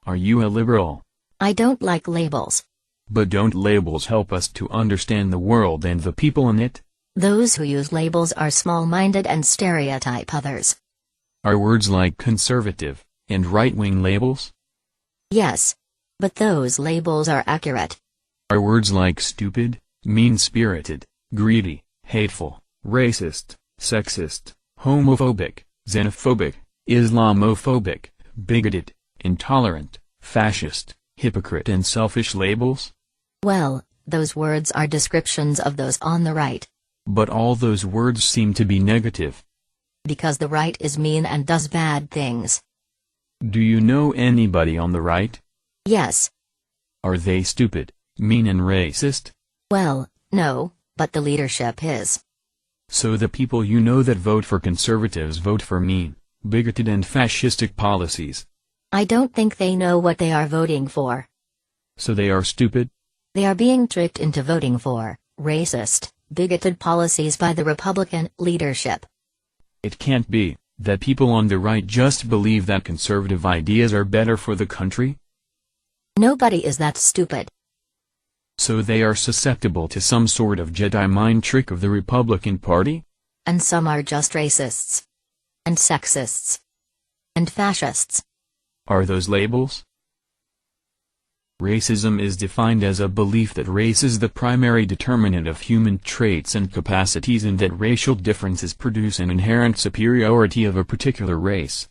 Are you a liberal? I don't like labels. But don't labels help us to understand the world and the people in it? Those who use labels are small-minded and stereotype others. Are words like conservative and right-wing labels? Yes. But those labels are accurate. Are words like stupid, mean-spirited, greedy, hateful, racist, sexist, homophobic, xenophobic, Islamophobic, bigoted, intolerant, fascist, hypocrite and selfish labels? Well, those words are descriptions of those on the right. But all those words seem to be negative. Because the right is mean and does bad things. Do you know anybody on the right? Yes. Are they stupid, mean and racist? Well, no, but the leadership is. So the people you know that vote for conservatives vote for mean, bigoted and fascistic policies. I don't think they know what they are voting for. So they are stupid? They are being tricked into voting for racist, bigoted policies by the Republican leadership. It can't be that people on the right just believe that conservative ideas are better for the country? Nobody is that stupid. So they are susceptible to some sort of Jedi mind trick of the Republican Party? And some are just racists. And sexists. And fascists. Are those labels? Racism is defined as a belief that race is the primary determinant of human traits and capacities and that racial differences produce an inherent superiority of a particular race.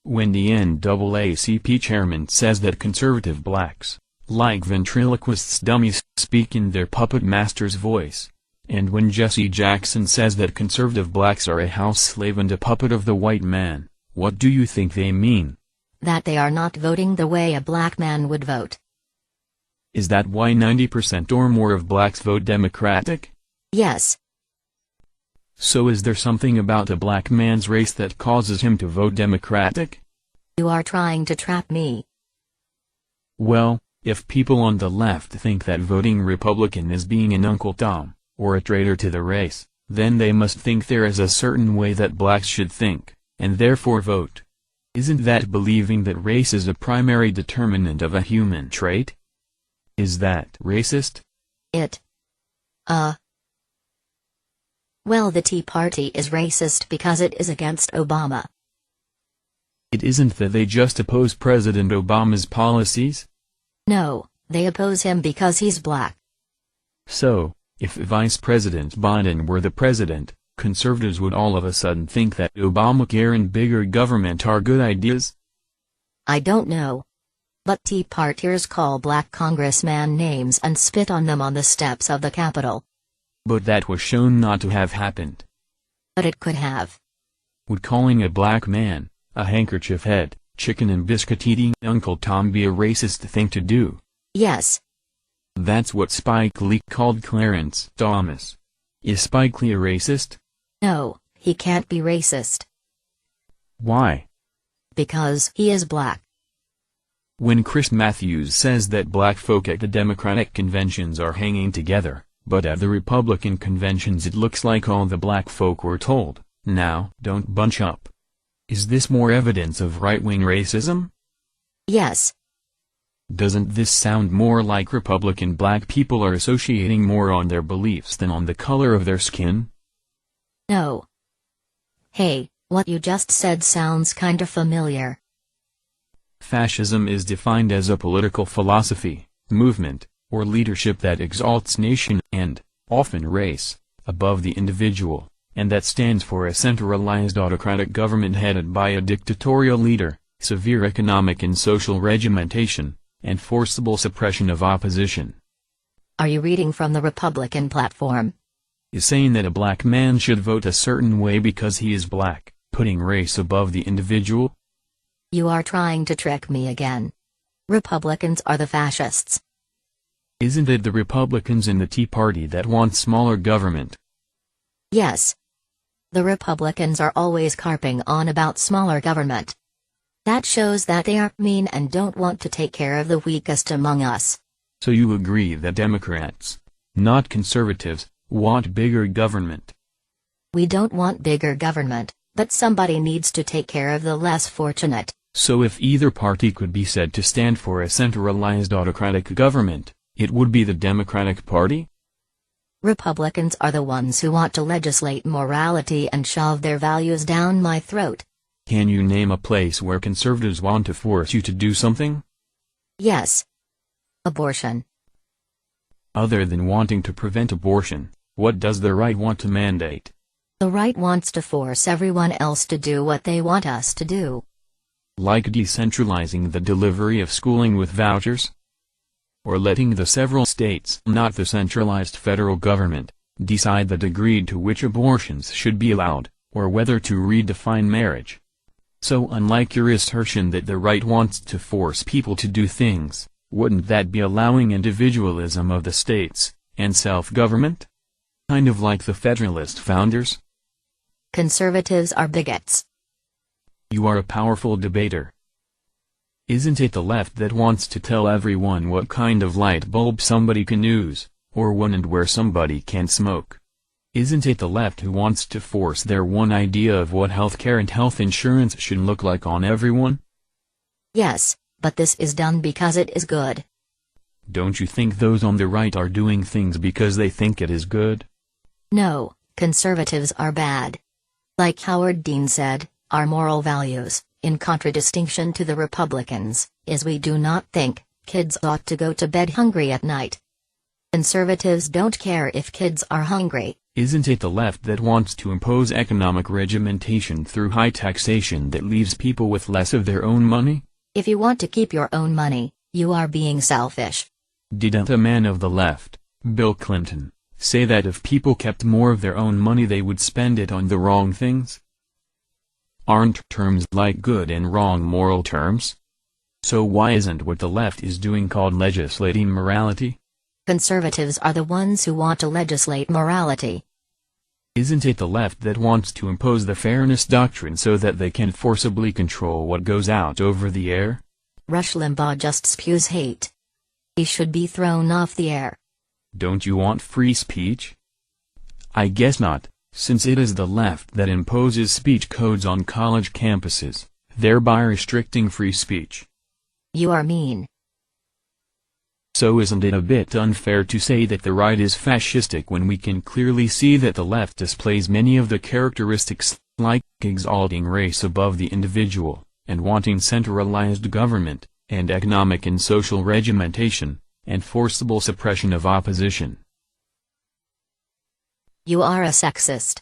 When the NAACP chairman says that conservative blacks, like ventriloquists dummies, speak in their puppet master's voice, and when Jesse Jackson says that conservative blacks are a house slave and a puppet of the white man, what do you think they mean? That they are not voting the way a black man would vote. Is that why 90% or more of blacks vote Democratic? Yes. So is there something about a black man's race that causes him to vote Democratic? You are trying to trap me. Well, if people on the left think that voting Republican is being an Uncle Tom, or a traitor to the race, then they must think there is a certain way that blacks should think, and therefore vote. Isn't that believing that race is a primary determinant of a human trait? Is that racist? Well, the Tea Party is racist because it is against Obama. It isn't that they just oppose President Obama's policies? No, they oppose him because he's black. So, if Vice President Biden were the president, conservatives would all of a sudden think that Obamacare and bigger government are good ideas? I don't know. But Tea Partiers call black congressman names and spit on them on the steps of the Capitol. But that was shown not to have happened. But it could have. Would calling a black man, a handkerchief head, chicken and biscuit eating Uncle Tom be a racist thing to do? Yes. That's what Spike Lee called Clarence Thomas. Is Spike Lee a racist? No, he can't be racist. Why? Because he is black. When Chris Matthews says that black folk at the Democratic conventions are hanging together, but at the Republican conventions it looks like all the black folk were told, now, don't bunch up. Is this more evidence of right-wing racism? Yes. Doesn't this sound more like Republican black people are associating more on their beliefs than on the color of their skin? No. Hey, what you just said sounds kinda familiar. Fascism is defined as a political philosophy, movement, or leadership that exalts nation and, often race, above the individual, and that stands for a centralized autocratic government headed by a dictatorial leader, severe economic and social regimentation, and forcible suppression of opposition. Are you reading from the Republican platform? Is saying that a black man should vote a certain way because he is black, putting race above the individual? You are trying to trick me again. Republicans are the fascists. Isn't it the Republicans in the Tea Party that want smaller government? Yes. The Republicans are always carping on about smaller government. That shows that they are mean and don't want to take care of the weakest among us. So you agree that Democrats, not conservatives, want bigger government? We don't want bigger government, but somebody needs to take care of the less fortunate. So if either party could be said to stand for a centralized autocratic government, it would be the Democratic Party? Republicans are the ones who want to legislate morality and shove their values down my throat. Can you name a place where conservatives want to force you to do something? Yes. Abortion. Other than wanting to prevent abortion, what does the right want to mandate? The right wants to force everyone else to do what they want us to do. Like decentralizing the delivery of schooling with vouchers? Or letting the several states, not the centralized federal government, decide the degree to which abortions should be allowed, or whether to redefine marriage. So unlike your assertion that the right wants to force people to do things, wouldn't that be allowing individualism of the states, and self-government? Kind of like the Federalist founders? Conservatives are bigots. You are a powerful debater. Isn't it the left that wants to tell everyone what kind of light bulb somebody can use, or when and where somebody can smoke? Isn't it the left who wants to force their one idea of what healthcare and health insurance should look like on everyone? Yes, but this is done because it is good. Don't you think those on the right are doing things because they think it is good? No, conservatives are bad. Like Howard Dean said, our moral values, in contradistinction to the Republicans, is we do not think kids ought to go to bed hungry at night. Conservatives don't care if kids are hungry. Isn't it the left that wants to impose economic regimentation through high taxation that leaves people with less of their own money? If you want to keep your own money, you are being selfish. Didn't a man of the left, Bill Clinton, say that if people kept more of their own money they would spend it on the wrong things? Aren't terms like good and wrong moral terms? So why isn't what the left is doing called legislating morality? Conservatives are the ones who want to legislate morality. Isn't it the left that wants to impose the fairness doctrine so that they can forcibly control what goes out over the air? Rush Limbaugh just spews hate. He should be thrown off the air. Don't you want free speech? I guess not, since it is the left that imposes speech codes on college campuses, thereby restricting free speech. You are mean. So isn't it a bit unfair to say that the right is fascistic when we can clearly see that the left displays many of the characteristics, like exalting race above the individual, and wanting centralized government, and economic and social regimentation, and forcible suppression of opposition? You are a sexist.